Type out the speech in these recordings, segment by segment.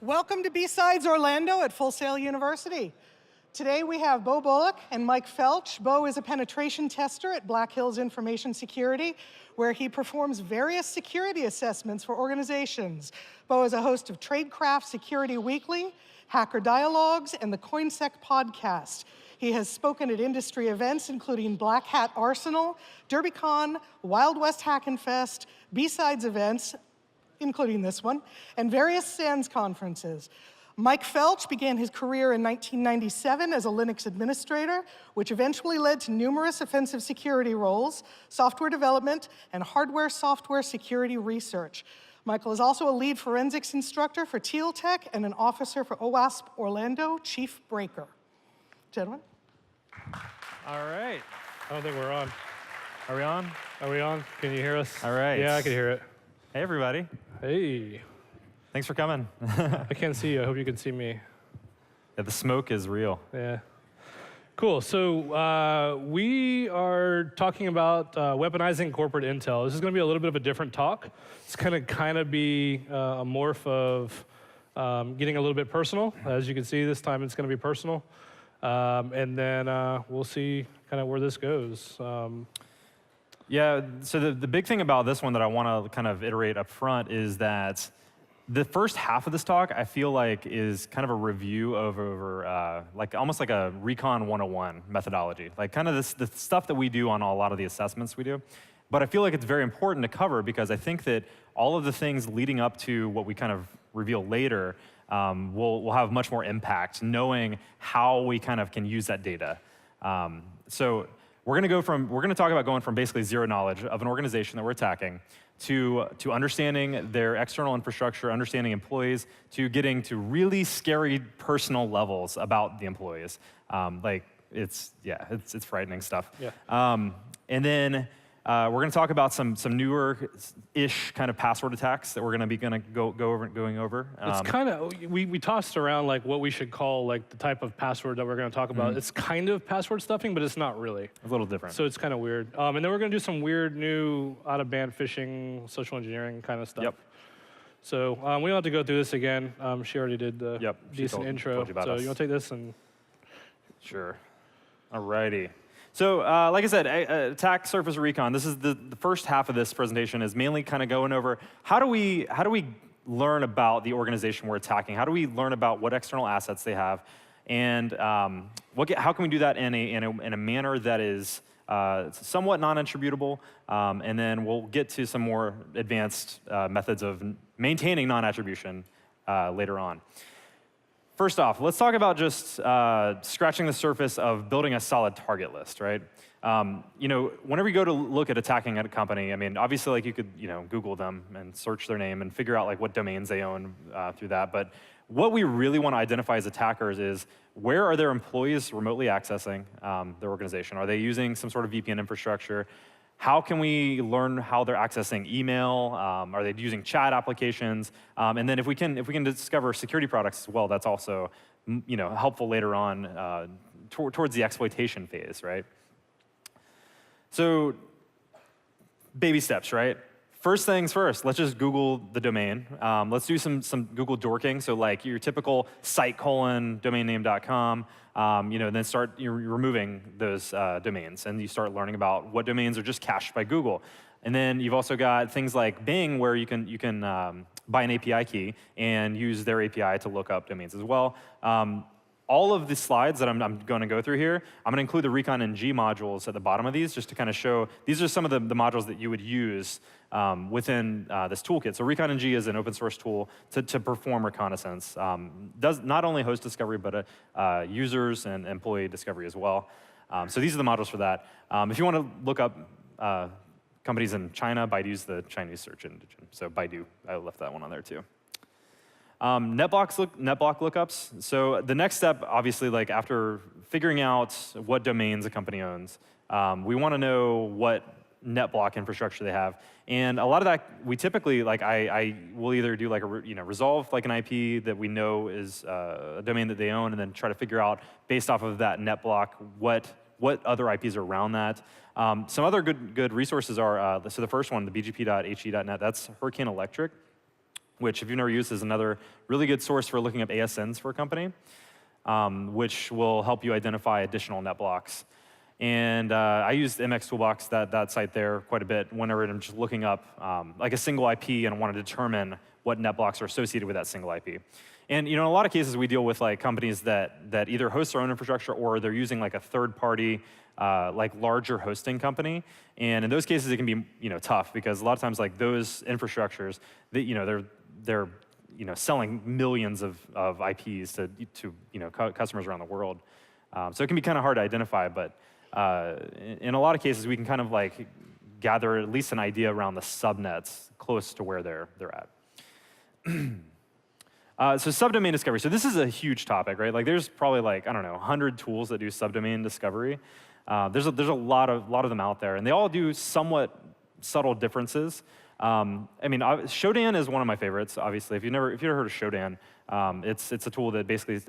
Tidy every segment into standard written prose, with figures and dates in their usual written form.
Welcome to B-Sides Orlando at Full Sail University. Today we have Beau Bullock and Mike Felch. Beau is a penetration tester at Black Hills Information Security, where he performs various security assessments for organizations. Beau is a host of Tradecraft Security Weekly, Hacker Dialogues, and the CoinSec podcast. He has spoken at industry events including Black Hat Arsenal, DerbyCon, Wild West Hackin' Fest, B-Sides events, including this one, and various SANS conferences. Mike Felch began his career in 1997 as a Linux administrator, which eventually led to numerous offensive security roles, software development, and hardware-software security research. Michael is also a lead forensics instructor for Teal Tech and an officer for OWASP Orlando Chief Breaker. Gentlemen. All right. I don't think we're on. Are we on? Are we on? Can you hear us? All right. Yeah, I can hear it. Hey, everybody. Hey. Thanks for coming. I can't see you. I hope you can see me. Yeah, the smoke is real. Yeah. Cool. So we are talking about weaponizing corporate intel. This is going to be a little bit of a different talk. It's going to kind of be a morph of getting a little bit personal. As you can see, this time it's going to be personal. And then we'll see kind of where this goes. Yeah, so the big thing about this one that I want to kind of iterate up front is that the first half of this talk, I feel like, is kind of a review over like almost like a Recon 101 methodology, like kind of the stuff that we do on a lot of the assessments we do. But I feel like it's very important to cover because I think that all of the things leading up to what we kind of reveal later will have much more impact, knowing how we kind of can use that data. So we're going to talk about going from basically zero knowledge of an organization that we're attacking to understanding their external infrastructure, understanding employees, to getting to really scary personal levels about the employees. Like it's frightening stuff. Yeah. And then we're going to talk about some newer-ish kind of password attacks that we're going to be going over. It's kind of, we tossed around like what we should call like the type of password that we're going to talk about. It's kind of password stuffing, but it's not really. A little different. So it's kind of weird. And then we're going to do some weird new out-of-band phishing, social engineering kind of stuff. Yep. So we don't have to go through this again. She already did the decent intro. Told you about so us. you want to take this and? Sure. All righty. So like I said, attack surface recon. This is the first half of this presentation is mainly kind of going over how do we learn about the organization we're attacking? How do we learn about what external assets they have, and how can we do that in a manner that is somewhat non-attributable? And then we'll get to some more advanced methods of maintaining non-attribution later on. First off, let's talk about just scratching the surface of building a solid target list, right? Whenever you go to look at attacking at a company, I mean, obviously, like you could, Google them and search their name and figure out like what domains they own through that. But what we really want to identify as attackers is where are their employees remotely accessing their organization? Are they using some sort of VPN infrastructure? How can we learn how they're accessing email? Are they using chat applications? And then if we can discover security products as well, that's also helpful later on towards the exploitation phase, right? So baby steps, right? First things first, let's just Google the domain. Let's do some Google dorking. So like your typical site:/domainname.com. Then start removing those domains, and you start learning about what domains are just cached by Google. And then you've also got things like Bing, where you can buy an API key and use their API to look up domains as well. All of the slides that I'm going to go through here, I'm going to include the Recon NG modules at the bottom of these, just to kind of show these are some of the modules that you would use within this toolkit. So Recon NG is an open source tool to perform reconnaissance. Does not only host discovery, but users and employee discovery as well. So these are the modules for that. If you want to look up companies in China, Baidu's the Chinese search engine. So Baidu, I left that one on there too. Netblock lookups. So the next step, obviously, like after figuring out what domains a company owns, we want to know what Netblock infrastructure they have. And a lot of that, we typically, like I will either do like resolve like an IP that we know is a domain that they own, and then try to figure out based off of that Netblock what other IPs are around that. Some other good resources are, so the first one, the bgp.he.net, that's Hurricane Electric. which if you've never used is another really good source for looking up ASNs for a company, which will help you identify additional Netblocks. And I used MX Toolbox, that site there, quite a bit whenever I'm just looking up like a single IP and I want to determine what Netblocks are associated with that single IP. And in a lot of cases, we deal with like companies that either host their own infrastructure or they're using like a third-party, like larger hosting company. And in those cases, it can be tough because a lot of times like those infrastructures, they're selling millions of IPs to customers around the world. So it can be kind of hard to identify, but in a lot of cases, we can kind of like gather at least an idea around the subnets close to where they're at. So subdomain discovery. So this is a huge topic, right? Like there's probably like, I don't know, 100 tools that do subdomain discovery. There's a lot of them out there, and they all do somewhat subtle differences. I mean, Shodan is one of my favorites, obviously. If you've never heard of Shodan, it's a tool that basically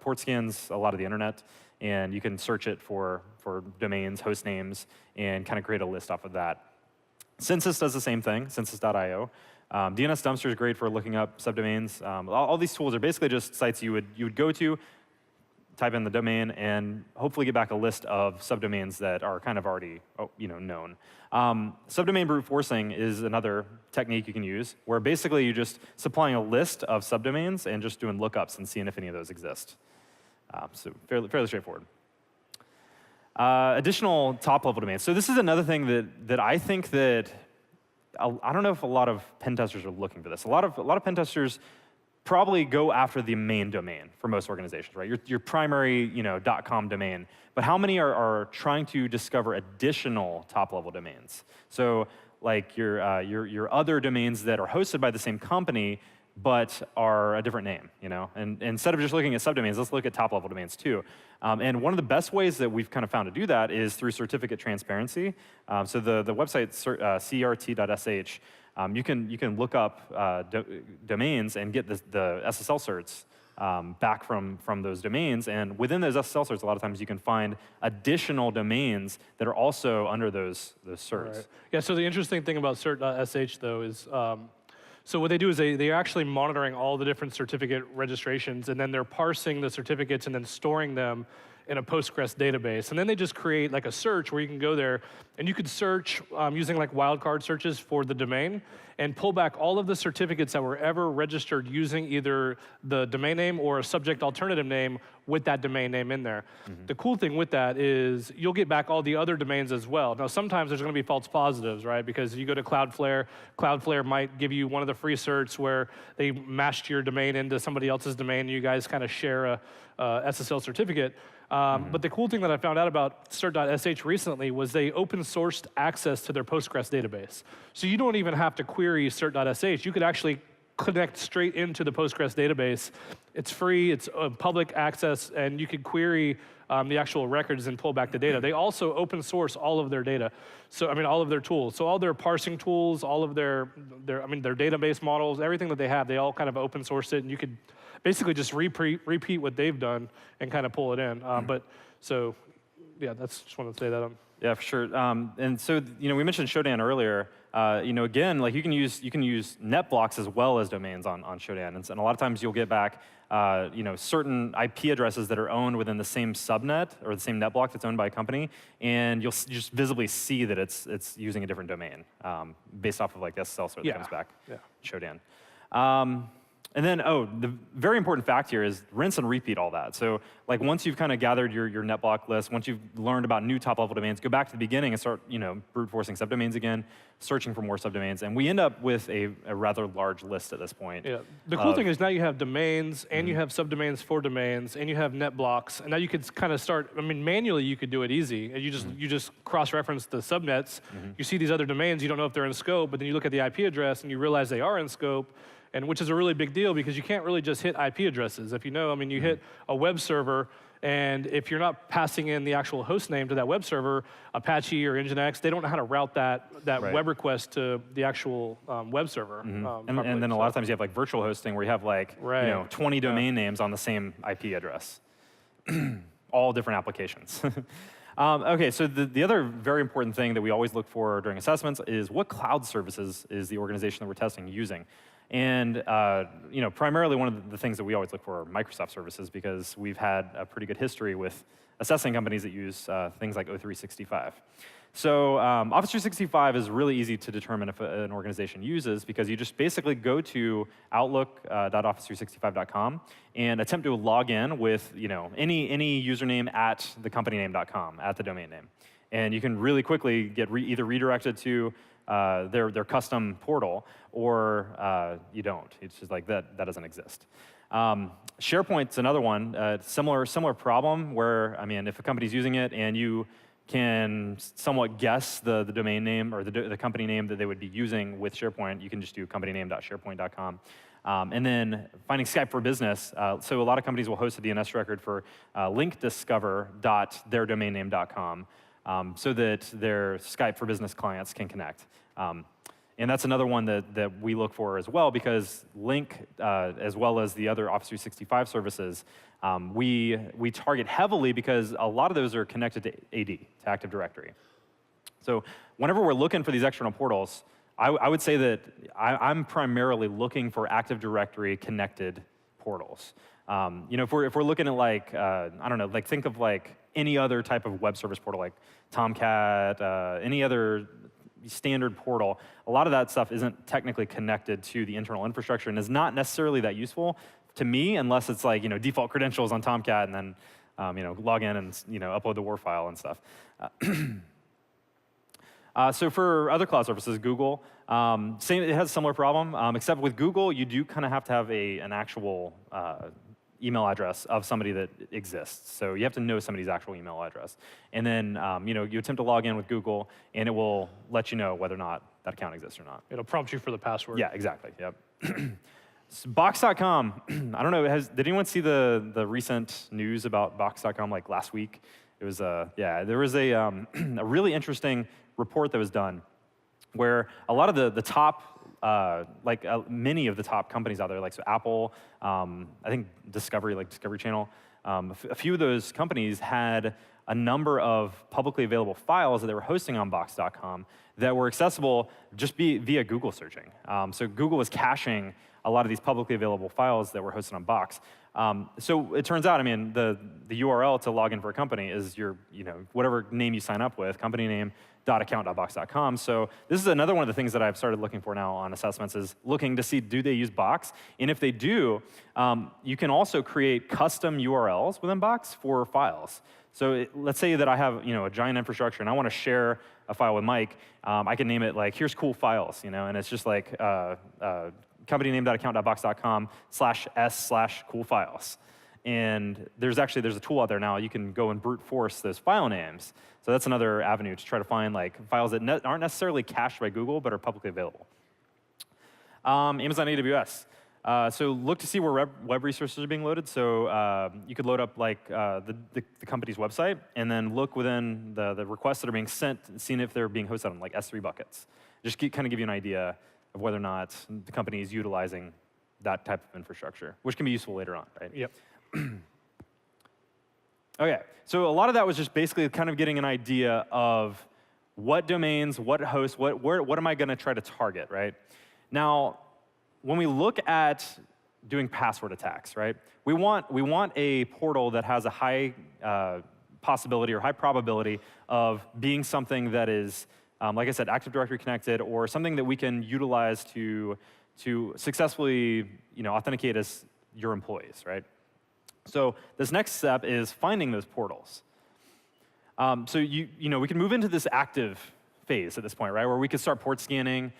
port scans a lot of the internet, and you can search it for domains, host names, and kind of create a list off of that. Census does the same thing, census.io. DNS Dumpster is great for looking up subdomains. All these tools are basically just sites you would go to, type in the domain, and hopefully get back a list of subdomains that are kind of already known. Subdomain brute forcing is another technique you can use, where basically you're just supplying a list of subdomains and just doing lookups and seeing if any of those exist. So fairly straightforward. Additional top-level domains. So this is another thing that I think that I don't know if a lot of pen testers are looking for this. A lot of pen testers probably go after the main domain for most organizations, right? Your primary .com domain. But how many are trying to discover additional top-level domains? So like your other domains that are hosted by the same company but are a different name, And instead of just looking at subdomains, let's look at top-level domains too. And one of the best ways that we've kind of found to do that is through certificate transparency. So the website crt.sh, you can look up domains and get the SSL certs back from those domains. And within those SSL certs, a lot of times you can find additional domains that are also under those certs. Right. Yeah, so the interesting thing about cert.sh, though, is so what they do is they're actually monitoring all the different certificate registrations, and then they're parsing the certificates and then storing them in a Postgres database. And then they just create like a search where you can go there and you could search using like wildcard searches for the domain and pull back all of the certificates that were ever registered using either the domain name or a subject alternative name with that domain name in there. Mm-hmm. The cool thing with that is you'll get back all the other domains as well. Now, sometimes there's going to be false positives, right? Because you go to Cloudflare, Cloudflare might give you one of the free certs where they mashed your domain into somebody else's domain and you guys kind of share a SSL certificate. But the cool thing that I found out about cert.sh recently was they open sourced access to their Postgres database. So you don't even have to query cert.sh. You could actually connect straight into the Postgres database. It's free, it's public access, and you could query the actual records and pull back the data. They also open source all of their data. So, I mean, all of their tools. So all their parsing tools, all of their database models, everything that they have, they all kind of open source it, and you could basically just repeat what they've done and kind of pull it in. But so, yeah, just wanted to say that. Yeah, for sure. And so, we mentioned Shodan earlier. Again, like you can use Netblocks as well as domains on Shodan, and a lot of times you'll get back, certain IP addresses that are owned within the same subnet or the same Netblock that's owned by a company, and you'll just visibly see that it's using a different domain based off of like the SSL cert that comes back. Yeah. Shodan. And then, the very important fact here is rinse and repeat all that. So like once you've kind of gathered your NetBlock list, once you've learned about new top-level domains, go back to the beginning and start brute forcing subdomains again, searching for more subdomains. And we end up with a rather large list at this point. Yeah. The cool thing is now you have domains, and you have subdomains for domains, and you have NetBlocks. And now you could kind of start, manually you could do it easy. And you just cross-reference the subnets. You see these other domains, you don't know if they're in scope, but then you look at the IP address and you realize they are in scope. And which is a really big deal because you can't really just hit IP addresses. If you know, you hit a web server, and if you're not passing in the actual host name to that web server, Apache or Nginx, they don't know how to route that right. web request to the actual web server. And then a lot of times you have like virtual hosting where you have like 20 domain names on the same IP address, all different applications. Okay, so the other very important thing that we always look for during assessments is what cloud services is the organization that we're testing using. And primarily one of the things that we always look for are Microsoft services because we've had a pretty good history with assessing companies that use things like O365. So Office 365 is really easy to determine if an organization uses because you just basically go to outlook.office365.com and attempt to log in with any username at thecompany.name.com, at the domain name. And you can really quickly get either redirected to their custom portal or you don't. It's just like that doesn't exist. SharePoint's another one, similar problem where, if a company's using it and you can somewhat guess the domain name or the company name that they would be using with SharePoint, you can just do companyname.sharepoint.com. And then finding Skype for Business. So a lot of companies will host a DNS record for linkdiscover.theirdomainname.com so that their Skype for Business clients can connect. And that's another one that we look for as well because Link, as well as the other Office 365 services, we target heavily because a lot of those are connected to AD, to Active Directory. So whenever we're looking for these external portals, I would say that I'm primarily looking for Active Directory connected portals. If we're looking at think of like any other type of web service portal like Tomcat, any other standard portal, a lot of that stuff isn't technically connected to the internal infrastructure and is not necessarily that useful to me unless it's like default credentials on Tomcat and then log in and upload the WAR file and stuff. So for other cloud services, Google, it has a similar problem, except with Google, you do kind of have to have an actual email address of somebody that exists. So you have to know somebody's actual email address. And then you attempt to log in with Google, and it will let you know whether or not that account exists or not. It'll prompt you for the password. Yeah, exactly. Yep. So Box.com, I don't know, did anyone see the recent news about Box.com like last week? It was, there was a really interesting report that was done where a lot of the top, many of the top companies out there, like so Apple, I think Discovery Channel, a few of those companies had a number of publicly available files that they were hosting on Box.com that were accessible just via Google searching. So Google was caching a lot of these publicly available files that were hosted on Box. So it turns out, the URL to log in for a company is your, whatever name you sign up with, company name, .account.box.com. So this is another one of the things that I've started looking for now on assessments is looking to see, do they use Box? And if they do, you can also create custom URLs within Box for files. So let's say that I have a giant infrastructure and I want to share a file with Mike. I can name it like, here's cool files, and it's just like company name.account.box.com/s/cool files. And there's a tool out there now. You can go and brute force those file names. So that's another avenue to try to find like files that aren't necessarily cached by Google, but are publicly available. Amazon AWS. So look to see where web resources are being loaded. So you could load up like the company's website, and then look within the requests that are being sent, seeing if they're being hosted on like S3 buckets. Just kind of give you an idea of whether or not the company is utilizing that type of infrastructure, which can be useful later on, right? Yep. Okay, so a lot of that was just basically kind of getting an idea of what domains, what hosts, what am I going to try to target, right? Now, when we look at doing password attacks, right, we want a portal that has a high possibility or high probability of being something that is, like I said, Active Directory connected, or something that we can utilize to successfully authenticate as your employees, right? So this next step is finding those portals. So we can move into this active phase at this point, right, where we could start port scanning.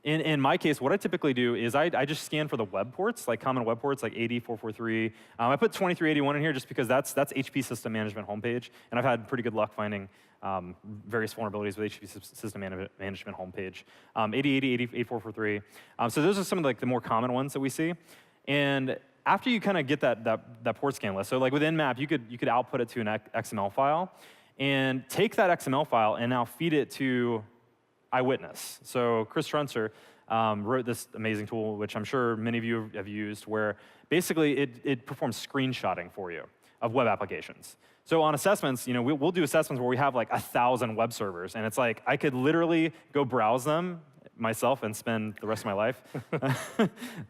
In my case, what I typically do is I just scan for the web ports, like common web ports, like 80.443. I put 2381 in here just because that's HP System Management homepage, and I've had pretty good luck finding various vulnerabilities with HP System Management homepage. 8080, 8443. So those are some of like the more common ones that we see. And after you kind of get that port scan list, so like with Nmap, you could output it to an XML file, and take that XML file and now feed it to Eyewitness. So Chris Trunser wrote this amazing tool, which I'm sure many of you have used, where basically it performs screenshotting for you of web applications. So on assessments, we'll do assessments where we have like 1,000 web servers, and it's like I could literally go browse them myself and spend the rest of my life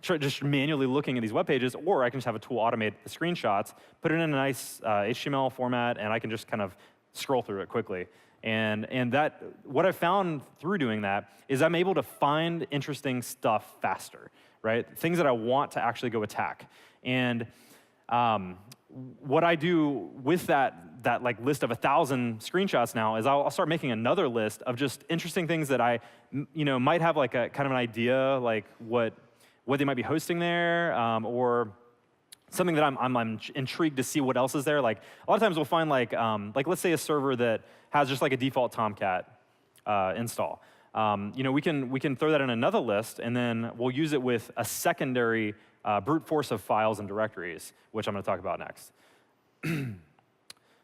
just manually looking at these web pages, or I can just have a tool automate the screenshots, put it in a nice HTML format, and I can just kind of scroll through it quickly. And that, what I've found through doing that is I'm able to find interesting stuff faster, right? Things that I want to actually go attack. And what I do with that like list of 1,000 screenshots now is I'll start making another list of just interesting things that I might have like a kind of an idea like what they might be hosting there, or something that I'm intrigued to see what else is there. Like a lot of times we'll find like let's say a server that has just like a default Tomcat install. We can throw that in another list, and then we'll use it with a secondary brute force of files and directories, which I'm going to talk about next.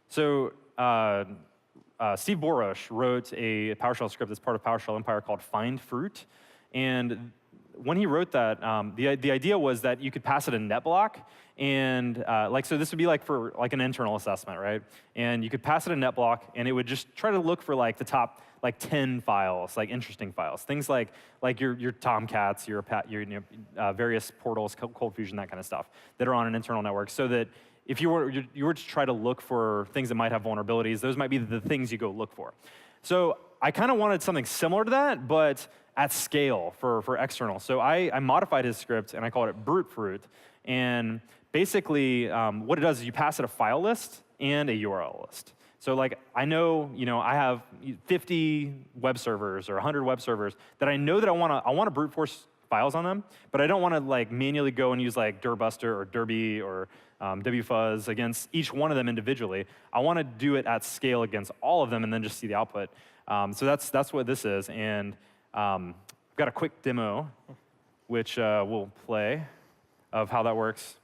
So Steve Borosh wrote a PowerShell script that's part of PowerShell Empire called Find Fruit, and when he wrote that, the idea was that you could pass it a netblock, and so this would be like for like an internal assessment, right? And you could pass it a netblock, and it would just try to look for like the top like 10 files, like interesting files, things like your Tomcats, your various portals, Cold Fusion, that kind of stuff that are on an internal network, so that if you were to try to look for things that might have vulnerabilities, those might be the things you go look for. So I kind of wanted something similar to that, but at scale for external. So I modified his script, and I called it Brute Fruit. And basically, what it does is you pass it a file list and a URL list. So like I know, I have 50 web servers or 100 web servers that I know that I want to brute force files on them, but I don't want to like manually go and use like dirbuster or derby or wfuzz against each one of them individually. I want to do it at scale against all of them and then just see the output. So that's what this is. And I've got a quick demo, which we'll play, of how that works.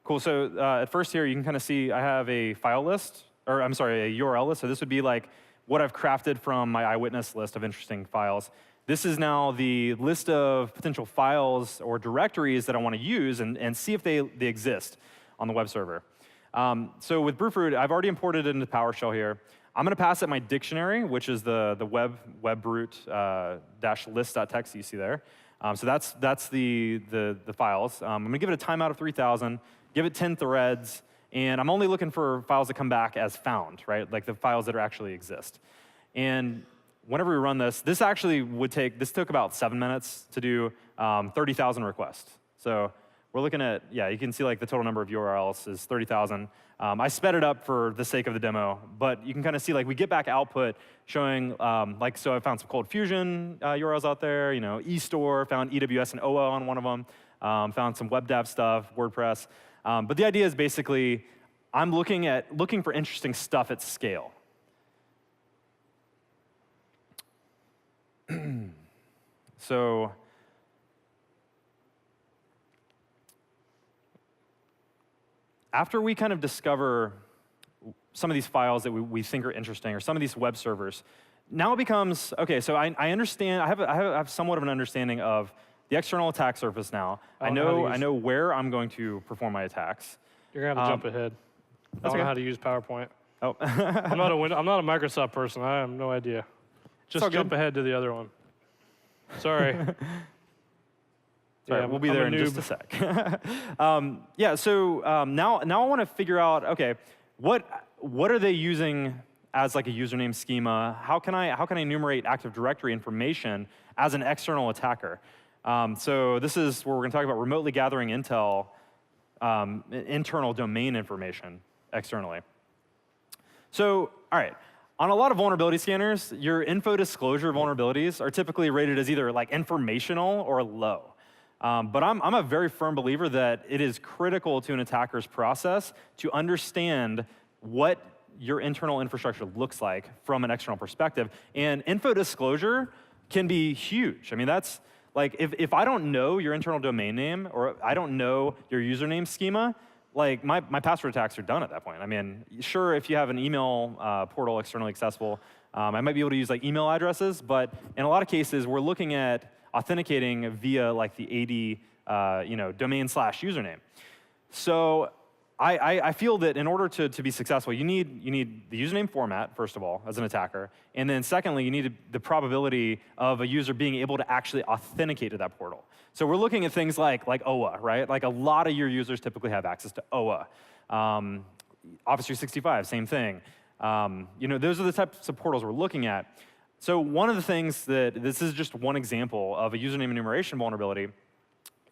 Cool, so at first here, you can kind of see I have a file list, or I'm sorry, a URL list. So this would be like what I've crafted from my eyewitness list of interesting files. This is now the list of potential files or directories that I want to use and see if they exist on the web server. So with Brutefruit, I've already imported it into PowerShell here. I'm going to pass it my dictionary, which is the webbrute dash list.txt you see there. So that's the files. I'm going to give it a timeout of 3,000, give it 10 threads, and I'm only looking for files that come back as found, right? Like the files that actually exist. And whenever we run this, this took about 7 minutes to do 30,000 requests. So we're looking at, you can see like the total number of URLs is 30,000. I sped it up for the sake of the demo, but you can kind of see like we get back output showing, so I found some Cold Fusion URLs out there, eStore, found EWS and OA on one of them, found some web dev stuff, WordPress. But the idea is basically I'm looking for interesting stuff at scale. So after we kind of discover some of these files that we think are interesting, or some of these web servers, now it becomes, okay, so I understand, I have somewhat of an understanding of the external attack surface now. I know where I'm going to perform my attacks. You're going to have to jump ahead. I don't know how to use PowerPoint. Oh. I'm not a Microsoft person. I have no idea. Just jump ahead to the other one. Sorry. Sorry, we'll be there in just a sec. So now I want to figure out, okay, what are they using as like a username schema? How can I enumerate Active Directory information as an external attacker? So this is where we're going to talk about remotely gathering intel, internal domain information externally. So, all right. On a lot of vulnerability scanners, your info disclosure vulnerabilities are typically rated as either like informational or low. But I'm a very firm believer that it is critical to an attacker's process to understand what your internal infrastructure looks like from an external perspective. And info disclosure can be huge. I mean, that's like if I don't know your internal domain name or I don't know your username schema, like my password attacks are done at that point. I mean, sure, if you have an email portal externally accessible, I might be able to use like email addresses, but in a lot of cases, we're looking at authenticating via like the AD, domain/username. So I feel that in order to be successful, you need the username format, first of all, as an attacker. And then secondly, you need the probability of a user being able to actually authenticate to that portal. So we're looking at things like OA, right? Like a lot of your users typically have access to OA. Office 365, same thing. Those are the types of portals we're looking at. So one of the things this is just one example of a username enumeration vulnerability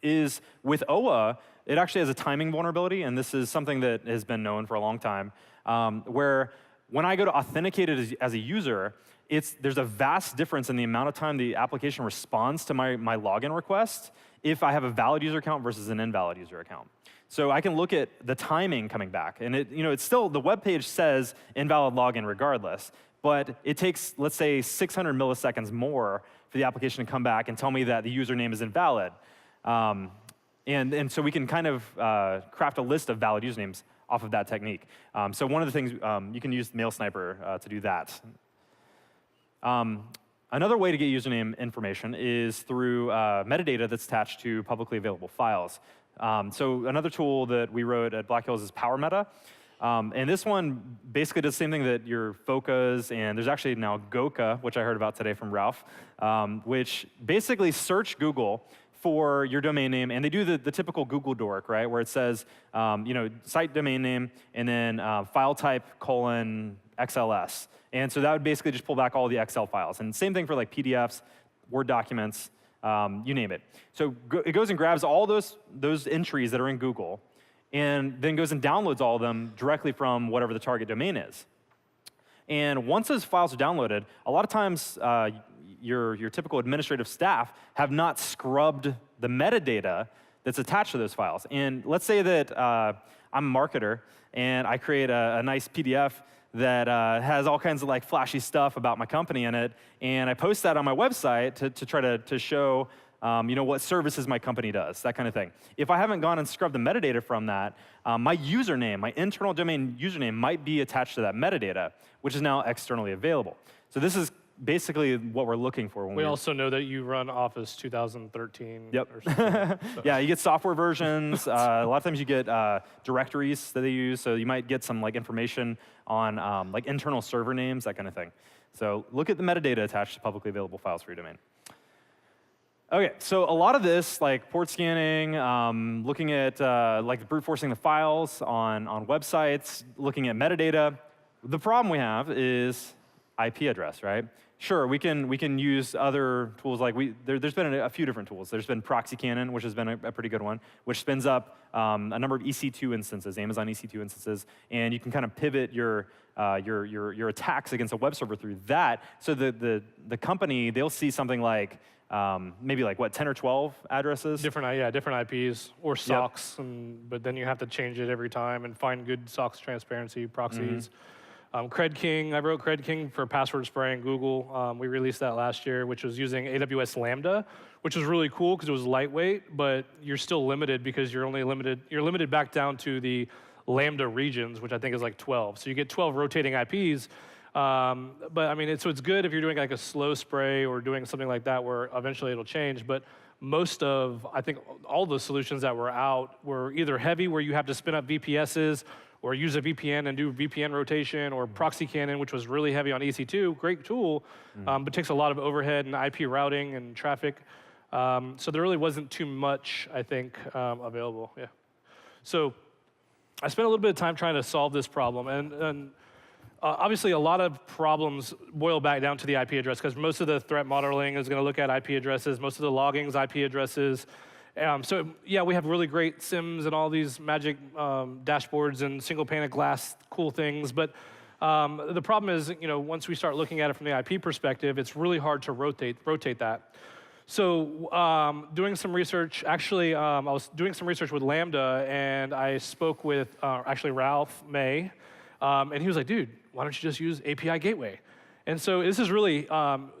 is with OA, it actually has a timing vulnerability, and this is something that has been known for a long time, where when I go to authenticate it as a user, there's a vast difference in the amount of time the application responds to my login request if I have a valid user account versus an invalid user account. So I can look at the timing coming back, and it's still, the web page says invalid login regardless, but it takes, let's say, 600 milliseconds more for the application to come back and tell me that the username is invalid. And so we can kind of craft a list of valid usernames off of that technique. So one of the things, you can use Mail Sniper to do that. Another way to get username information is through metadata that's attached to publicly available files. So another tool that we wrote at Black Hills is PowerMeta. And this one basically does the same thing that your FOCAs, and there's actually now Goka, which I heard about today from Ralph, which basically search Google for your domain name, and they do the typical Google dork, right, where it says, site domain name, and then file type :XLS. And so that would basically just pull back all the Excel files. And same thing for like PDFs, Word documents, you name it. So it goes and grabs all those entries that are in Google, and then goes and downloads all of them directly from whatever the target domain is. And once those files are downloaded, a lot of times your typical administrative staff have not scrubbed the metadata that's attached to those files. And let's say that I'm a marketer, and I create a nice PDF that has all kinds of like flashy stuff about my company in it, and I post that on my website to try to show what services my company does, that kind of thing. If I haven't gone and scrubbed the metadata from that, my username, my internal domain username might be attached to that metadata, which is now externally available. So this is basically what we're looking for. When we also know that you run Office 2013 yep. or something. So. Yeah, you get software versions. A lot of times you get directories that they use, so you might get some like information on like internal server names, that kind of thing. So look at the metadata attached to publicly available files for your domain. Okay, so a lot of this, like port scanning, looking at like brute forcing the files on websites, looking at metadata. The problem we have is IP address, right? Sure, we can use other tools like there's been a few different tools. There's been Proxy Cannon, which has been a pretty good one, which spins up a number of EC2 instances, Amazon EC2 instances, and you can kind of pivot your attacks against a web server through that. So the company, they'll see something like maybe like what, 10 or 12 addresses? Different IPs or socks, yep. But then you have to change it every time and find good socks transparency proxies. Mm-hmm. Cred King, I wrote Cred King for password spraying Google. We released that last year, which was using AWS Lambda, which was really cool because it was lightweight, but you're still limited because you're limited back down to the Lambda regions, which I think is like 12. So you get 12 rotating IPs. But I mean, so it's good if you're doing like a slow spray or doing something like that where eventually it'll change. But most of, I think all the solutions that were out were either heavy where you have to spin up VPSs or use a VPN and do VPN rotation, or Proxy Cannon, which was really heavy on EC2, great tool, but takes a lot of overhead and IP routing and traffic. So there really wasn't too much, I think, available. Yeah. So I spent a little bit of time trying to solve this problem, and obviously a lot of problems boil back down to the IP address, because most of the threat modeling is going to look at IP addresses, most of the logging is IP addresses. So yeah, we have really great SIMs and all these magic dashboards and single pane of glass cool things, but the problem is, once we start looking at it from the IP perspective, it's really hard to rotate that. So doing some research, actually, I was doing some research with Lambda, and I spoke with actually Ralph May, and he was like, dude, why don't you just use API Gateway? And so this is really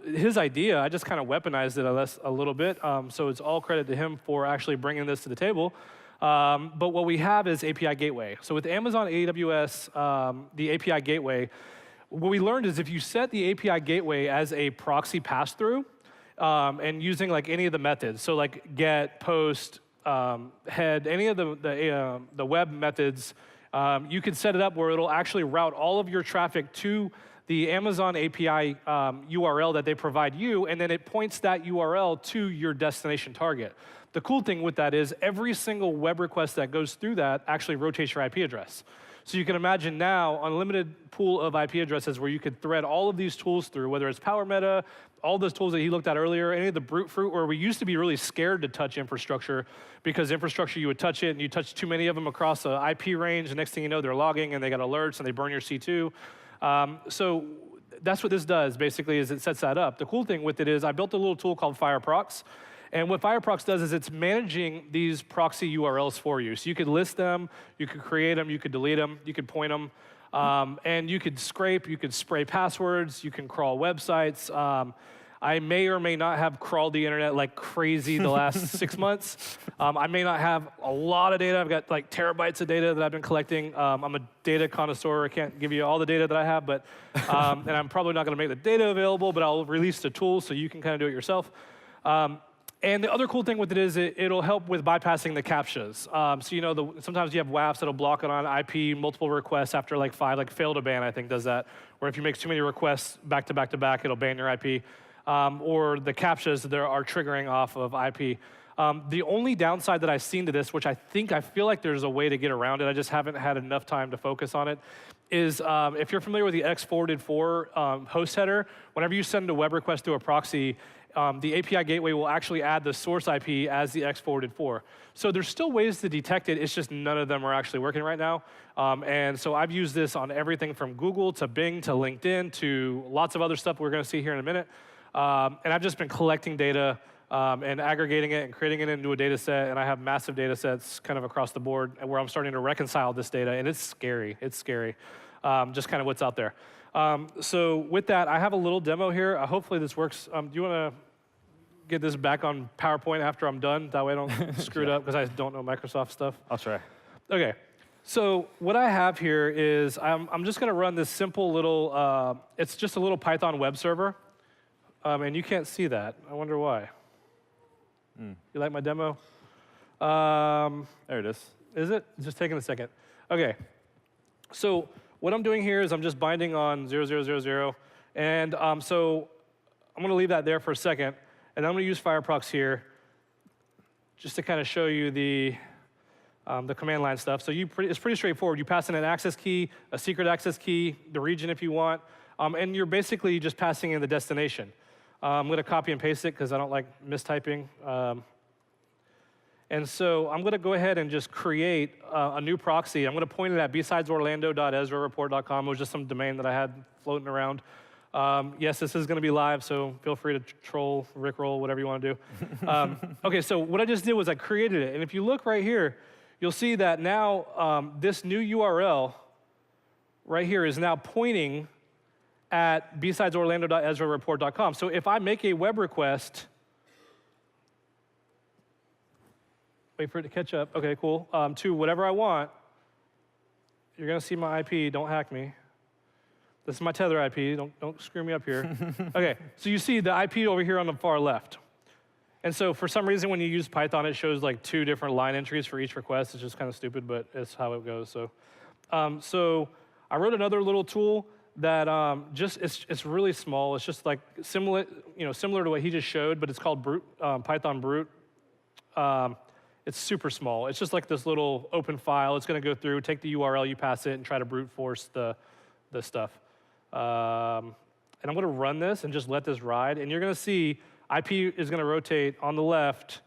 his idea. I just kind of weaponized it a little bit. So it's all credit to him for actually bringing this to the table. But what we have is API Gateway. So with Amazon AWS, the API Gateway, what we learned is if you set the API Gateway as a proxy pass-through and using like any of the methods, so like get, post, head, any of the web methods, You can set it up where it'll actually route all of your traffic to the Amazon API URL that they provide you, and then it points that URL to your destination target. The cool thing with that is every single web request that goes through that actually rotates your IP address. So you can imagine now unlimited pool of IP addresses where you could thread all of these tools through, whether it's Power Meta, all those tools that he looked at earlier, any of the brute fruit where we used to be really scared to touch infrastructure because infrastructure, you would touch it and you touch too many of them across the IP range. The next thing you know, they're logging and they got alerts and they burn your C2. So that's what this does, basically, is it sets that up. The cool thing with it is I built a little tool called FireProx. And what FireProx does is it's managing these proxy URLs for you. So you could list them, you could create them, you could delete them, you could point them, and you could scrape, you could spray passwords, you can crawl websites. I may or may not have crawled the internet like crazy the last 6 months. I may not have a lot of data. I've got like terabytes of data that I've been collecting. I'm a data connoisseur. I can't give you all the data that I have, but and I'm probably not going to make the data available, but I'll release the tool so you can kind of do it yourself. And the other cool thing with it is it'll help with bypassing the CAPTCHAs. So you know, sometimes you have WAFs that'll block it on IP, multiple requests after like 5, like fail to ban, I think, does that. Where if you make too many requests back to back to back, it'll ban your IP. Or the CAPTCHAs that are triggering off of IP. The only downside that I've seen to this, which I feel like there's a way to get around it, I just haven't had enough time to focus on it, is if you're familiar with the X-forwarded4 host header, whenever you send a web request through a proxy, the API gateway will actually add the source IP as the X-forwarded4. So there's still ways to detect it, it's just none of them are actually working right now. And so I've used this on everything from Google to Bing to LinkedIn to lots of other stuff we're going to see here in a minute. And I've just been collecting data and aggregating it and creating it into a data set, and I have massive data sets kind of across the board where I'm starting to reconcile this data, and it's scary. It's scary, just kind of what's out there. So with that, I have a little demo here. Hopefully this works. Do you want to get this back on PowerPoint after I'm done? That way I don't screw it up because I don't know Microsoft stuff. I'll try. Okay. So what I have here is I'm just going to run this simple little, it's just a little Python web server. And you can't see that. I wonder why. You like my demo? There it is. Is it? It's just taking a second. OK. So what I'm doing here is I'm just binding on 0000. And so I'm going to leave that there for a second. And I'm going to use FireProx here just to kind of show you the command line stuff. So it's pretty straightforward. You pass in an access key, a secret access key, the region if you want. And you're basically just passing in the destination. I'm going to copy and paste it because I don't like mistyping. And so I'm going to go ahead and just create a new proxy. I'm going to point it at besidesOrlando.ezrareport.com. It was just some domain that I had floating around. Yes, this is going to be live, so feel free to troll, rickroll, whatever you want to do. OK, so what I just did was I created it. And if you look right here, you'll see that now this new URL right here is now pointing at besidesOrlando.ezrareport.com. So if I make a web request, wait for it to catch up. OK, cool. To whatever I want, you're going to see my IP. Don't hack me. This is my tether IP. Don't screw me up here. OK, so you see the IP over here on the far left. And so for some reason, when you use Python, it shows like 2 different line entries for each request. It's just kind of stupid, but it's how it goes. So, so I wrote another little tool that it's really small. It's just like similar to what he just showed, but it's called Brute, Python Brute. It's super small. It's just like this little open file. It's going to go through, take the URL, you pass it, and try to brute force the stuff. And I'm going to run this and just let this ride. And you're going to see IP is going to rotate on the left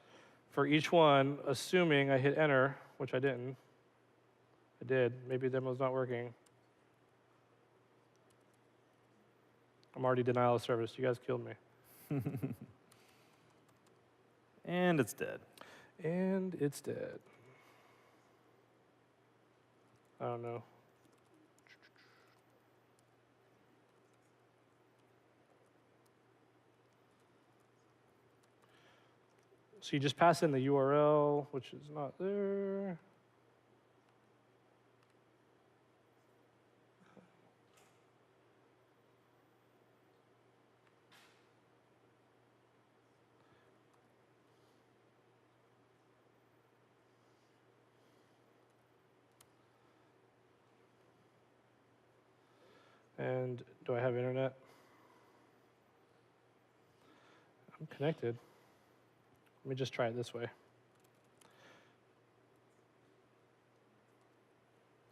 for each one, assuming I hit enter, which I didn't. I did. Maybe the demo's not working. I'm already denial of service. You guys killed me. And it's dead. And it's dead. I don't know. So you just pass in the URL, which is not there. And do I have internet? I'm connected. Let me just try it this way.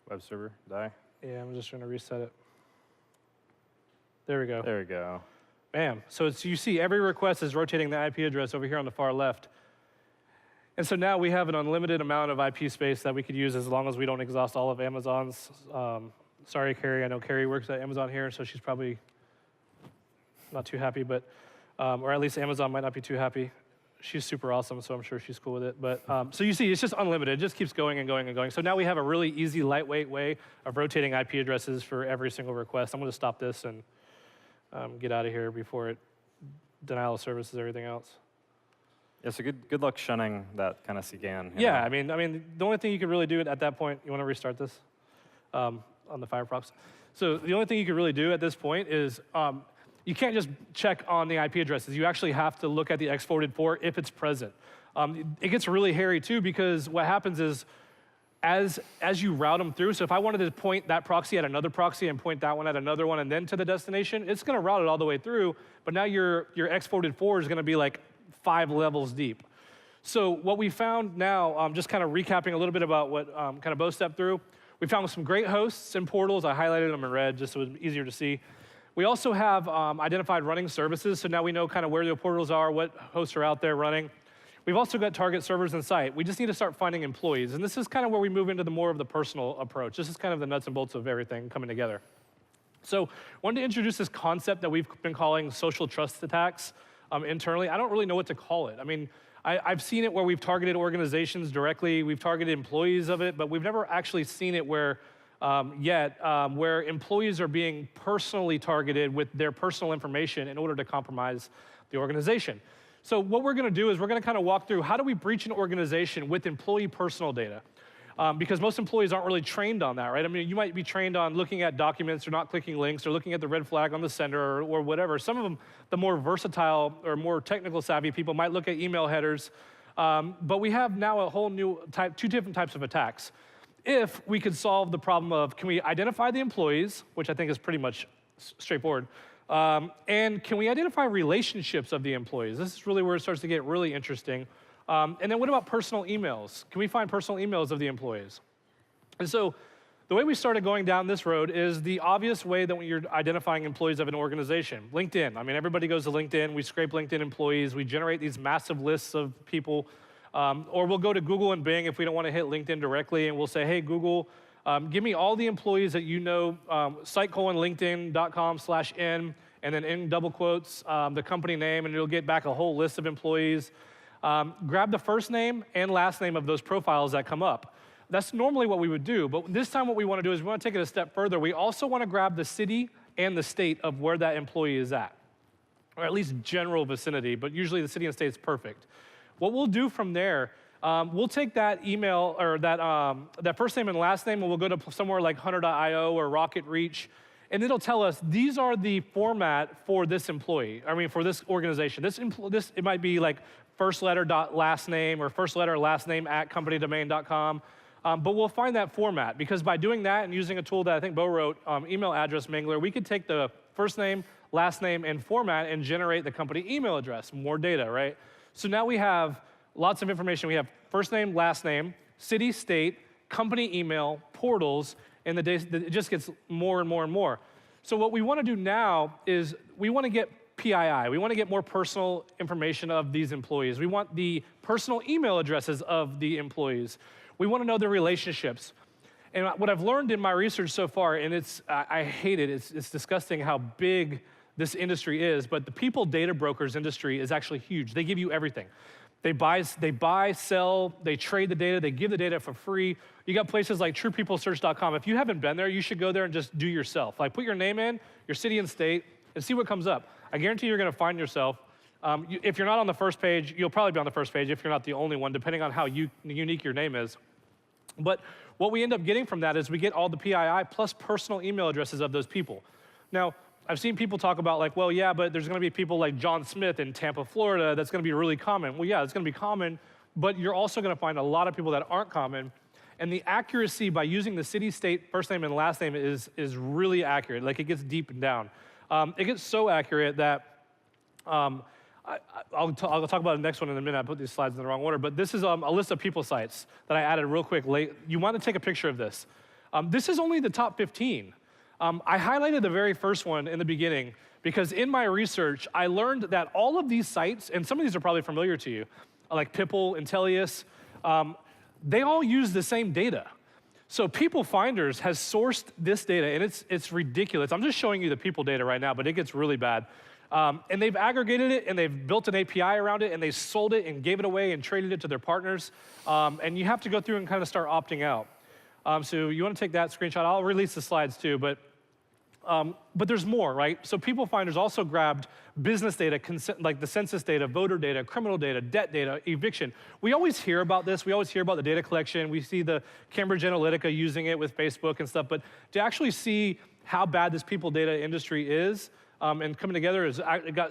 Web server, die. Yeah, I'm just going to reset it. There we go. There we go. Bam. So you see every request is rotating the IP address over here on the far left. And so now we have an unlimited amount of IP space that we could use as long as we don't exhaust all of Amazon's. Sorry, Carrie. I know Carrie works at Amazon here, so she's probably not too happy, but or at least Amazon might not be too happy. She's super awesome, so I'm sure she's cool with it. But so you see, it's just unlimited. It just keeps going and going and going. So now we have a really easy, lightweight way of rotating IP addresses for every single request. I'm going to stop this and get out of here before it denial of services everything else. Yeah, so good luck shunning that kind of CGAN. Yeah, I mean, the only thing you could really do at that point, you want to restart this on the Firefox. So the only thing you could really do at this point is you can't just check on the IP addresses. You actually have to look at the exported for if it's present. It gets really hairy too because what happens is as you route them through, so if I wanted to point that proxy at another proxy and point that one at another one and then to the destination, it's going to route it all the way through, but now your exported for is going to be like 5 levels deep. So what we found now, just kind of recapping a little bit about what kind of Beau stepped through, we found some great hosts and portals. I highlighted them in red just so it was easier to see. We also have identified running services, so now we know kind of where the portals are, what hosts are out there running. We've also got target servers in sight. We just need to start finding employees, and this is kind of where we move into the more of the personal approach. This is kind of the nuts and bolts of everything coming together. So I wanted to introduce this concept that we've been calling social trust attacks internally. I don't really know what to call it. I mean, I've seen it where we've targeted organizations directly, we've targeted employees of it, but we've never actually seen it where where employees are being personally targeted with their personal information in order to compromise the organization. So what we're going to do is we're going to kind of walk through how do we breach an organization with employee personal data. Because most employees aren't really trained on that, right? I mean, you might be trained on looking at documents or not clicking links or looking at the red flag on the sender or whatever. Some of them, the more versatile or more technical savvy people might look at email headers. But we have now a whole new type, 2 different types of attacks. If we could solve the problem of can we identify the employees, which I think is pretty much straightforward, and can we identify relationships of the employees? This is really where it starts to get really interesting. And then what about personal emails? Can we find personal emails of the employees? And so the way we started going down this road is the obvious way that when you're identifying employees of an organization. LinkedIn. I mean, everybody goes to LinkedIn. We scrape LinkedIn employees. We generate these massive lists of people. Or we'll go to Google and Bing if we don't want to hit LinkedIn directly, and we'll say, hey, Google, give me all the employees that you know, site:/linkedin.com/n, and then in double quotes, the company name, and you'll get back a whole list of employees. Grab the first name and last name of those profiles that come up. That's normally what we would do, but this time what we want to do is we want to take it a step further. We also want to grab the city and the state of where that employee is at, or at least general vicinity, but usually the city and state is perfect. What we'll do from there, we'll take that email or that first name and last name, and we'll go to somewhere like Hunter.io or Rocket Reach, and it'll tell us these are the format for this employee. I mean, for this organization. It might be like first letter dot last name or first letter last name at companydomain.com. But we'll find that format because by doing that and using a tool that I think Beau wrote, Email Address Mangler, we could take the first name, last name, and format and generate the company email address. More data, right? So now we have lots of information. We have first name, last name, city, state, company email, portals, and it just gets more and more and more. So what we want to do now is we want to get PII. We want to get more personal information of these employees. We want the personal email addresses of the employees. We want to know their relationships. And what I've learned in my research so far, and I hate it, it's disgusting how big this industry is, but the people data brokers industry is actually huge. They give you everything. They buy, sell, they trade the data, they give the data for free. You got places like truepeoplesearch.com. If you haven't been there, you should go there and just do yourself. Like put your name in, your city and state, and see what comes up. I guarantee you're gonna find yourself. If you're not on the first page, you'll probably be on the first page if you're not the only one, depending on how unique your name is. But what we end up getting from that is we get all the PII plus personal email addresses of those people. Now, I've seen people talk about like, well, yeah, but there's gonna be people like John Smith in Tampa, Florida, that's gonna be really common. Well, yeah, it's gonna be common, but you're also gonna find a lot of people that aren't common. And the accuracy by using the city, state, first name, and last name is really accurate. Like, it gets deep and down. It gets so accurate that I'll talk about the next one in a minute. I put these slides in the wrong order. But this is a list of people sites that I added real quick. You want to take a picture of this. This is only the top 15. I highlighted the very first one in the beginning because in my research, I learned that all of these sites, and some of these are probably familiar to you, like Pipple, Intellius, they all use the same data. So People Finders has sourced this data, and it's ridiculous. I'm just showing you the people data right now, but it gets really bad. And they've aggregated it, and they've built an API around it, and they sold it and gave it away and traded it to their partners. And you have to go through and kind of start opting out. So you want to take that screenshot. I'll release the slides too, but there's more, right? So People Finders also grabbed business data, like the census data, voter data, criminal data, debt data, eviction. We always hear about this. We always hear about the data collection. We see the Cambridge Analytica using it with Facebook and stuff. But to actually see how bad this people data industry is and coming together, it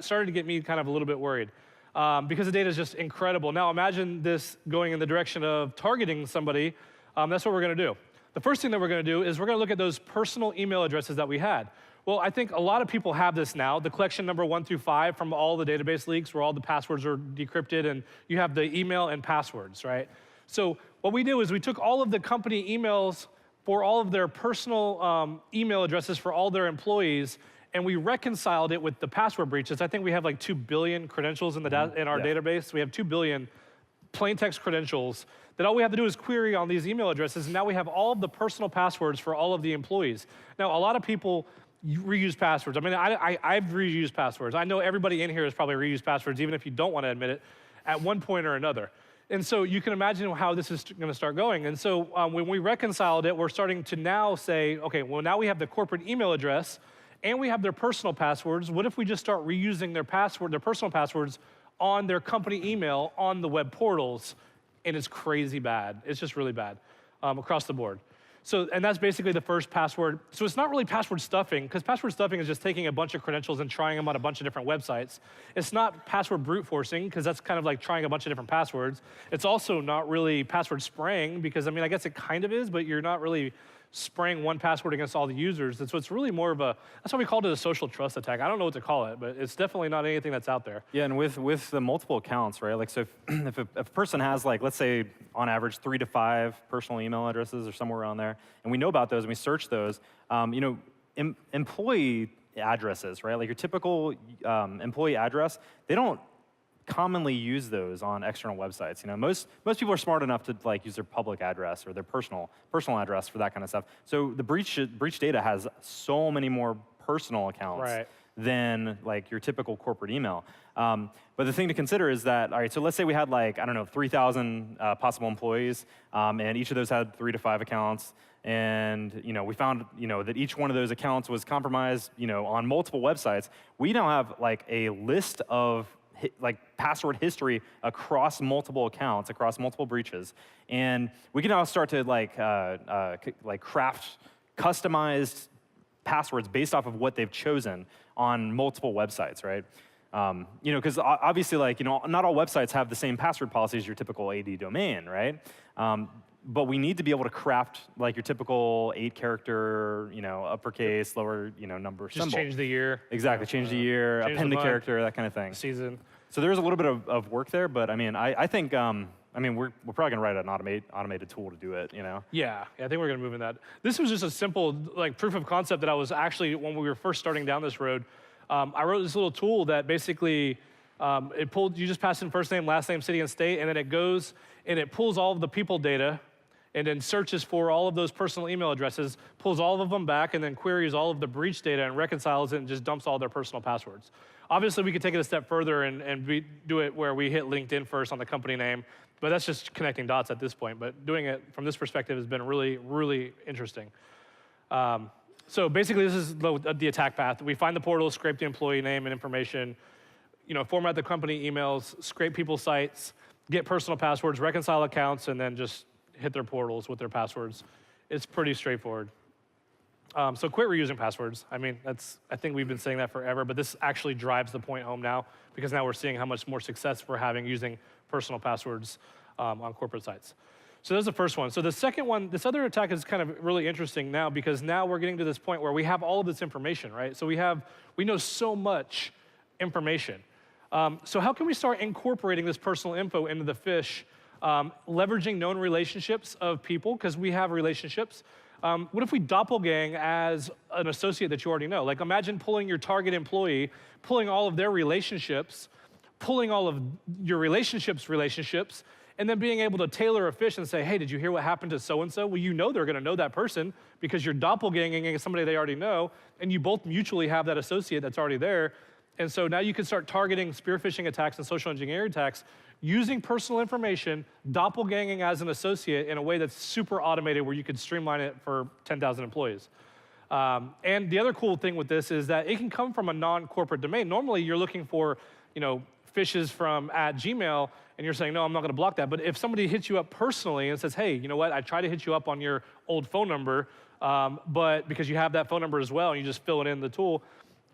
started to get me kind of a little bit worried because the data is just incredible. Now imagine this going in the direction of targeting somebody. That's what we're going to do. The first thing that we're going to do is we're going to look at those personal email addresses that we had. Well, I think a lot of people have this now, the collection number 1 through 5 from all the database leaks where all the passwords are decrypted, and you have the email and passwords, right? So what we do is we took all of the company emails for all of their personal email addresses for all their employees, and we reconciled it with the password breaches. I think we have like 2 billion credentials in, in our database. We have 2 billion plain text credentials that all we have to do is query on these email addresses, and now we have all of the personal passwords for all of the employees. Now, a lot of people reuse passwords. I mean, I've reused passwords. I know everybody in here has probably reused passwords, even if you don't want to admit it, at one point or another. And so you can imagine how this is going to start going. And so when we reconciled it, we're starting to now say, okay, well, now we have the corporate email address, and we have their personal passwords. What if we just start reusing their personal passwords on their company email on the web portals? And it's crazy bad. It's just really bad across the board. So, and that's basically the first password. So it's not really password stuffing, because password stuffing is just taking a bunch of credentials and trying them on a bunch of different websites. It's not password brute forcing, because that's kind of like trying a bunch of different passwords. It's also not really password spraying, because I mean, I guess it kind of is, but you're not really spraying one password against all the users. And so it's really more of that's why we called it a social trust attack. I don't know what to call it, but it's definitely not anything that's out there. Yeah, and with the multiple accounts, right? Like, so if a person has, like, let's say on average 3 to 5 personal email addresses or somewhere around there, and we know about those and we search those, you know, employee addresses, right? Like your typical employee address, they don't commonly use those on external websites. You know, most people are smart enough to like use their public address or their personal address for that kind of stuff. So the breach data has so many more personal accounts than like your typical corporate email. But the thing to consider is that, all right, so let's say we had like, I don't know, 3,000 possible employees, and each of those had 3 to 5 accounts. And you know, we found that each one of those accounts was compromised on multiple websites. We now have like a list of like password history across multiple accounts, across multiple breaches, and we can now start to like craft customized passwords based off of what they've chosen on multiple websites, right? You know, because obviously, like not all websites have the same password policy as your typical AD domain, right? But we need to be able to craft like your typical 8-character, uppercase, lower, number symbol. Just change the year. Exactly, change the year, append a character, that kind of thing. Season. So there's a little bit of work there, but I mean, I think, we're probably gonna write an automated tool to do it, Yeah, I think we're gonna move in that. This was just a simple like proof of concept that I was actually, when we were first starting down this road, I wrote this little tool that basically, you just pass in first name, last name, city, and state, and then it goes and it pulls all of the people data and then searches for all of those personal email addresses, pulls all of them back, and then queries all of the breach data and reconciles it and just dumps all their personal passwords. Obviously, we could take it a step further and do it where we hit LinkedIn first on the company name, but that's just connecting dots at this point. But doing it from this perspective has been really, really interesting. So basically, this is the attack path. We find the portal, scrape the employee name and information, format the company emails, scrape people's sites, get personal passwords, reconcile accounts, and then just hit their portals with their passwords. It's pretty straightforward. So quit reusing passwords. I mean, I think we've been saying that forever, but this actually drives the point home now, because now we're seeing how much more success we're having using personal passwords on corporate sites. So that's the first one. So the second one, this other attack is kind of really interesting now because now we're getting to this point where we have all of this information, right? So we know so much information. So how can we start incorporating this personal info into the Phish, leveraging known relationships of people, because we have relationships. What if we doppelgang as an associate that you already know? Like imagine pulling your target employee, pulling all of their relationships, pulling all of your relationships, and then being able to tailor a Phish and say, hey, did you hear what happened to so-and-so? Well, you know they're gonna know that person because you're doppelganging against somebody they already know, and you both mutually have that associate that's already there. And so now you can start targeting spear phishing attacks and social engineering attacks using personal information, doppelganging as an associate in a way that's super automated where you could streamline it for 10,000 employees. And the other cool thing with this is that it can come from a non-corporate domain. Normally you're looking for, Phishes from @Gmail, and you're saying, no, I'm not gonna block that. But if somebody hits you up personally and says, hey, you know what, I tried to hit you up on your old phone number, but because you have that phone number as well, and you just fill it in the tool,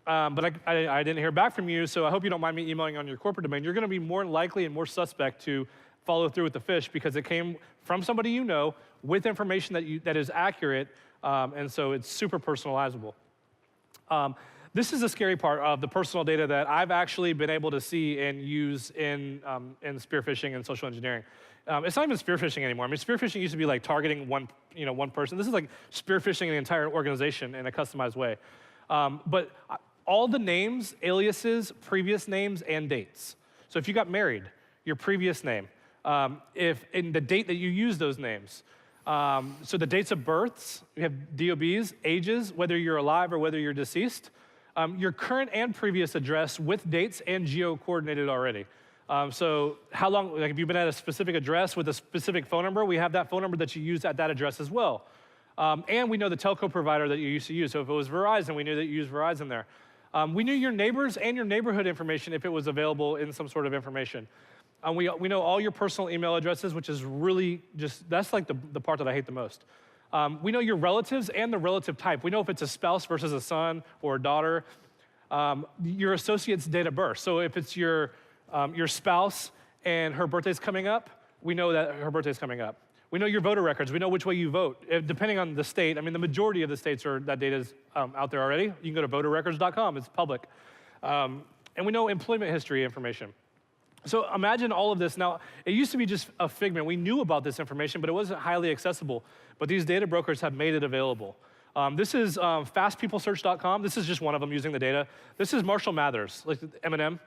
but I didn't hear back from you, so I hope you don't mind me emailing on your corporate domain. You're gonna be more likely and more suspect to follow through with the Phish because it came from somebody you know with information that is accurate, and so it's super personalizable. This is the scary part of the personal data that I've actually been able to see and use in spear phishing and social engineering. It's not even spear phishing anymore. I mean, spear phishing used to be like targeting one person. This is like spear phishing the entire organization in a customized way. But all the names, aliases, previous names, and dates. So if you got married, your previous name, if in the date that you use those names. So the dates of births, we have DOBs, ages, whether you're alive or whether you're deceased. Your current and previous address with dates and geo-coordinated already. So how long, like if you've been at a specific address with a specific phone number, we have that phone number that you use at that address as well. And we know the telco provider that you used to use. So if it was Verizon, we knew that you used Verizon there. We knew your neighbors and your neighborhood information if it was available in some sort of information. We know all your personal email addresses, which is really that's like the part that I hate the most. We know your relatives and the relative type. We know if it's a spouse versus a son or a daughter. Your associate's date of birth. So if it's your spouse and her birthday's coming up, we know that her birthday's coming up. We know your voter records. We know which way you vote. Depending on the state, I mean, the majority of the states that data is out there already. You can go to voterrecords.com, it's public. And we know employment history information. So imagine all of this. Now, it used to be just a figment. We knew about this information, but it wasn't highly accessible. But these data brokers have made it available. This is fastpeoplesearch.com. This is just one of them using the data. This is Marshall Mathers, like Eminem.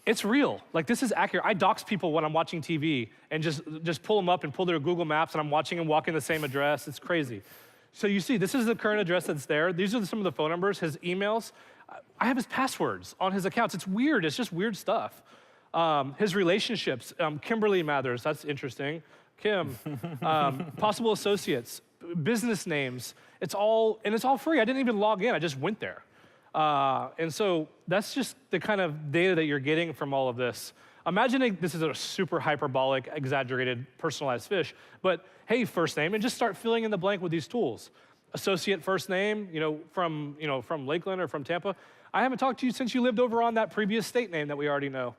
It's real. Like, this is accurate. I dox people when I'm watching TV and just pull them up and pull their Google Maps, and I'm watching them walk in the same address. It's crazy. So you see, this is the current address that's there. These are some of the phone numbers, his emails. I have his passwords on his accounts. It's weird. It's just weird stuff. His relationships, Kimberly Mathers, that's interesting. Kim, possible associates, business names. It's all free. I didn't even log in. I just went there. And so that's just the kind of data that you're getting from all of this. Imagine this is a super hyperbolic, exaggerated, personalized Phish, but hey, first name, and just start filling in the blank with these tools. Associate first name, from Lakeland or from Tampa. I haven't talked to you since you lived over on that previous state name that we already know.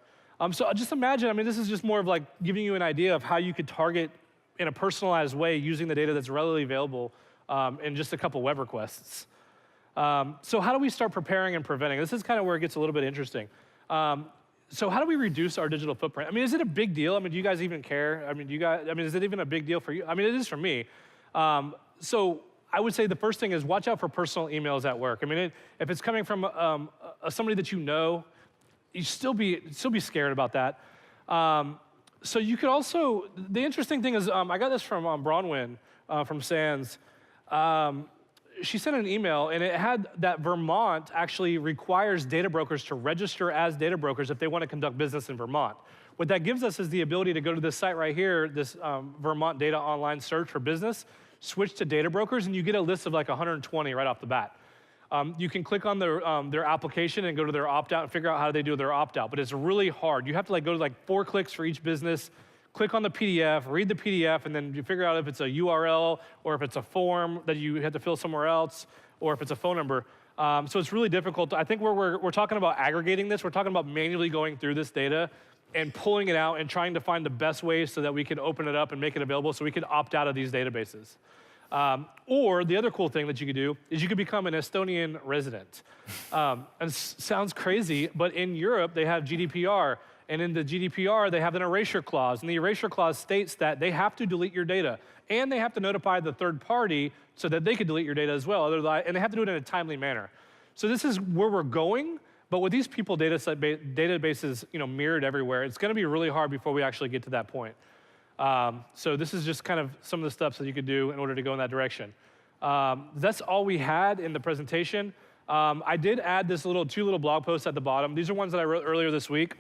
So just imagine, I mean, this is just more of like giving you an idea of how you could target in a personalized way using the data that's readily available in just a couple web requests. So how do we start preparing and preventing? This is kind of where it gets a little bit interesting. So how do we reduce our digital footprint? I mean, is it a big deal? I mean, do you guys even care? I mean, is it even a big deal for you? I mean, it is for me. So I would say the first thing is watch out for personal emails at work. I mean, if it's coming from somebody that you know, you still be scared about that. So you could also, the interesting thing is, I got this from Bronwyn from SANS. She sent an email, and it had that Vermont actually requires data brokers to register as data brokers if they want to conduct business in Vermont. What that gives us is the ability to go to this site right here, this Vermont Data Online Search for Business, switch to data brokers, and you get a list of like 120 right off the bat. You can click on their application and go to their opt-out and figure out how they do their opt-out, but it's really hard. You have to go to 4 clicks for each business, click on the PDF, read the PDF, and then you figure out if it's a URL or if it's a form that you have to fill somewhere else or if it's a phone number. So it's really difficult. I think we're talking about aggregating this. We're talking about manually going through this data and pulling it out and trying to find the best ways so that we can open it up and make it available so we can opt out of these databases. Or the other cool thing that you could do is you could become an Estonian resident. And sounds crazy, but in Europe, they have GDPR. And in the GDPR, they have an erasure clause. And the erasure clause states that they have to delete your data. And they have to notify the third party so that they can delete your data as well. And they have to do it in a timely manner. So this is where we're going. But with these people databases mirrored everywhere, it's going to be really hard before we actually get to that point. So this is just kind of some of the steps that you could do in order to go in that direction. That's all we had in the presentation. I did add this two little blog posts at the bottom. These are ones that I wrote earlier this week.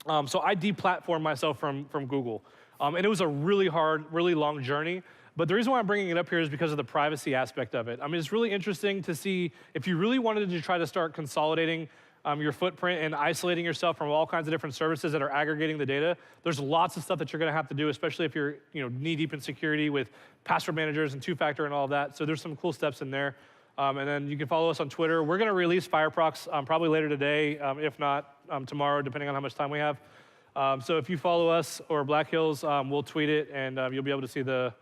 So I deplatformed myself from Google. And it was a really hard, really long journey. But the reason why I'm bringing it up here is because of the privacy aspect of it. I mean, it's really interesting to see if you really wanted to try to start consolidating your footprint and isolating yourself from all kinds of different services that are aggregating the data. There's lots of stuff that you're going to have to do, especially if you're knee-deep in security with password managers and two-factor and all of that. So there's some cool steps in there. And then you can follow us on Twitter. We're going to release Fireprox probably later today, if not tomorrow, depending on how much time we have. So if you follow us or Black Hills, we'll tweet it, and you'll be able to see the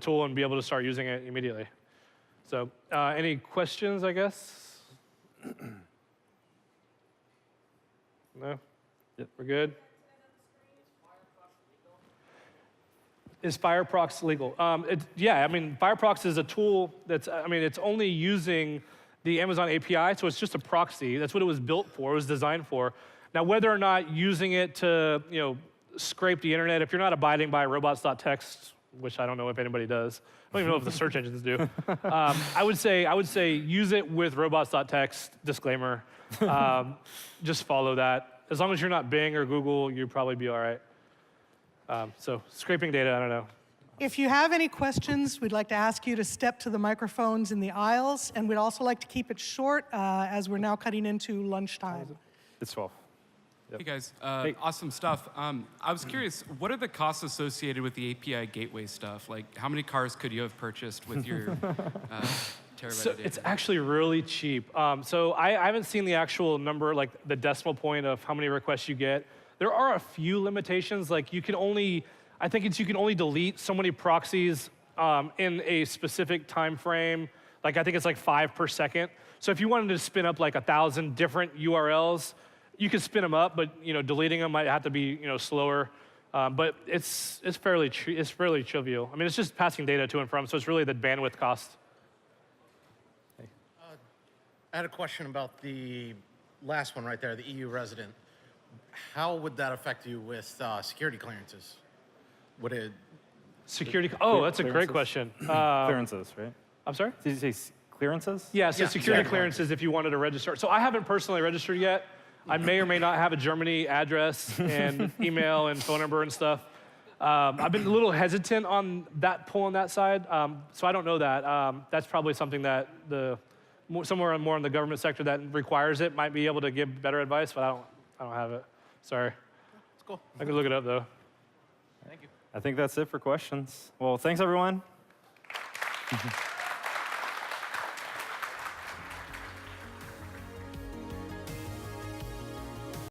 tool and be able to start using it immediately. So any questions, I guess? No? Yep. We're good? Is Fireprox legal? Yeah, I mean, Fireprox is a tool that's, it's only using the Amazon API, so it's just a proxy. That's what it was built for, it was designed for. Now, whether or not using it to, scrape the internet, if you're not abiding by robots.txt, which I don't know if anybody does. I don't even know if the search engines do. I would say use it with robots.txt, disclaimer. Just follow that. As long as you're not Bing or Google, you'll probably be all right. So scraping data, I don't know. If you have any questions, we'd like to ask you to step to the microphones in the aisles, and we'd also like to keep it short as we're now cutting into lunchtime. It's 12. Yep. Hey guys, awesome stuff. I was curious, what are the costs associated with the API gateway stuff? Like, how many cars could you have purchased with your terabyte So of data? it's actually really cheap. So I haven't seen the actual number, like the decimal point of how many requests you get. There are a few limitations, like you can only delete so many proxies in a specific time frame. Like I think it's like 5 per second. So if you wanted to spin up like 1,000 different URLs, you can spin them up, but deleting them might have to be slower. But it's fairly trivial. I mean, it's just passing data to and from, so it's really the bandwidth cost. I had a question about the last one right there, the EU resident. How would that affect you with security clearances? Would it? Security, oh, that's a great question. Clearances, right? I'm sorry? Did you say clearances? Yeah, so Yeah, security exactly. clearances if you wanted to register. So I haven't personally registered yet. I may or may not have a Germany address and email and phone number and stuff. I've been a little hesitant on that pull on that side, so I don't know that. That's probably something that somewhere more in the government sector that requires it might be able to give better advice, but I don't have it. Sorry. It's cool. I could look it up though. Thank you. I think that's it for questions. Well, thanks everyone.